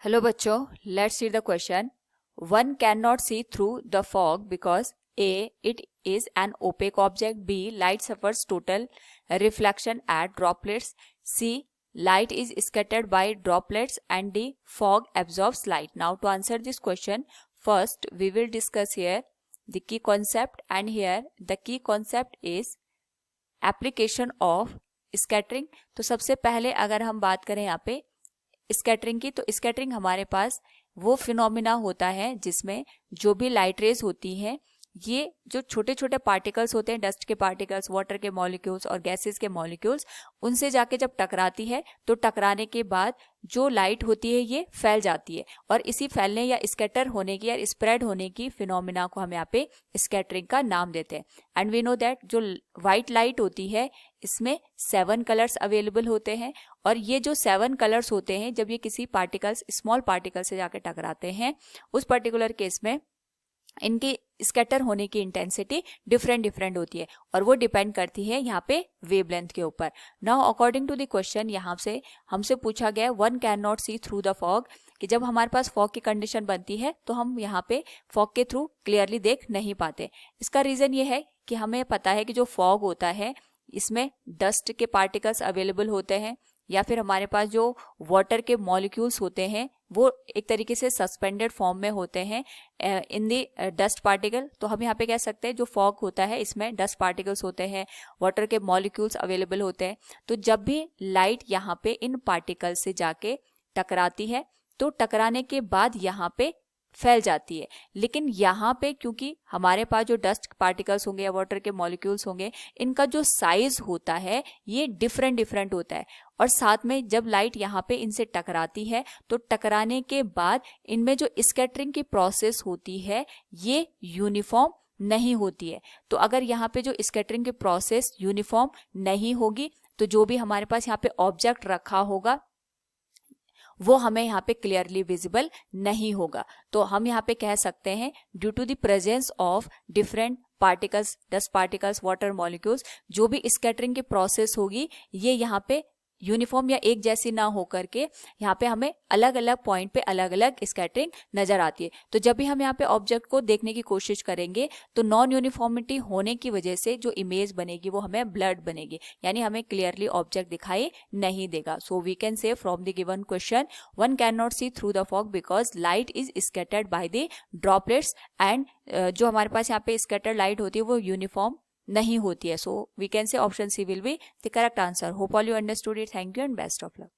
Hello बच्चों, let's see the question. One can not see through the fog because a it is an opaque object. B. Light suffers total reflection at droplets. C. Light is scattered by droplets. And D. Fog absorbs light. Now to answer this question, first we will discuss here the key concept, and here the key concept is application of scattering. तो सबसे पहले अगर हम बात करें यहाँ पे scattering की, तो स्कैटरिंग हमारे पास वो फिनोमिना होता है जिसमें जो भी लाइट रेज होती हैं, ये जो छोटे छोटे पार्टिकल्स होते हैं, डस्ट के पार्टिकल्स, वाटर के मॉलिक्यूल्स और गैसेस के मॉलिक्यूल्स, उनसे जाके जब टकराती है तो टकराने के बाद जो लाइट होती है ये फैल जाती है, और इसी फैलने या स्कैटर होने की या स्प्रेड होने की फिनोमिना को हम यहाँ पे स्कैटरिंग का नाम देते हैं. एंड वी नो दैट जो व्हाइट लाइट होती है इसमें 7 कलर्स अवेलेबल होते हैं, और ये जो 7 कलर्स होते हैं जब ये किसी पार्टिकल्स, स्मॉल पार्टिकल से जाके टकराते हैं, उस पर्टिकुलर केस में इनकी स्कैटर होने की इंटेंसिटी डिफरेंट होती है, और वो डिपेंड करती है यहाँ पे वेवलेंथ के ऊपर. Now according to the question, यहाँ से हमसे पूछा गया one can not see through the fog, कि जब हमारे पास फॉग की कंडीशन बनती है तो हम यहाँ पे फॉग के थ्रू क्लियरली देख नहीं पाते. इसका रीजन ये है कि हमें पता है कि जो फॉग होता है इसमें डस्ट के पार्टिकल्स अवेलेबल होते हैं, या फिर हमारे पास जो वाटर के मॉलिक्यूल्स होते हैं वो एक तरीके से सस्पेंडेड फॉर्म में होते हैं इन दी डस्ट पार्टिकल. तो हम यहाँ पे कह सकते हैं जो फॉग होता है इसमें डस्ट पार्टिकल्स होते हैं, वाटर के मॉलिक्यूल्स अवेलेबल होते हैं. तो जब भी लाइट यहाँ पे इन पार्टिकल से जाके टकराती है तो टकराने के बाद यहाँ पे फैल जाती है. लेकिन यहाँ पे क्योंकि हमारे पास जो डस्ट पार्टिकल्स होंगे या वाटर के मॉलिक्यूल्स होंगे, इनका जो साइज होता है ये डिफरेंट होता है, और साथ में जब लाइट यहाँ पे इनसे टकराती है तो टकराने के बाद इनमें जो स्कैटरिंग की प्रोसेस होती है ये यूनिफॉर्म नहीं होती है. तो अगर यहाँ पे जो स्कैटरिंग की प्रोसेस यूनिफॉर्म नहीं होगी तो जो भी हमारे पास यहाँ पे ऑब्जेक्ट रखा होगा वो हमें यहाँ पे क्लियरली विजिबल नहीं होगा. तो हम यहाँ पे कह सकते हैं due to the presence of different particles, dust particles, water molecules, जो भी स्कैटरिंग की प्रोसेस होगी ये यहाँ पे यूनिफॉर्म या एक जैसी ना हो करके यहाँ पे हमें अलग अलग पॉइंट पे अलग अलग स्कैटरिंग नजर आती है. तो जब भी हम यहाँ पे ऑब्जेक्ट को देखने की कोशिश करेंगे तो नॉन यूनिफॉर्मिटी होने की वजह से जो इमेज बनेगी वो हमें ब्लर्ड बनेगी, यानी हमें क्लियरली ऑब्जेक्ट दिखाई नहीं देगा. So we can say from the given question one can not see through the fog because light is scattered by the droplets, and जो हमारे पास यहाँ पे स्कैटर्ड लाइट होती है वो यूनिफॉर्म नहीं होती है. So we can say option C will be the correct answer. Hope all you understood it. Thank you and best of luck.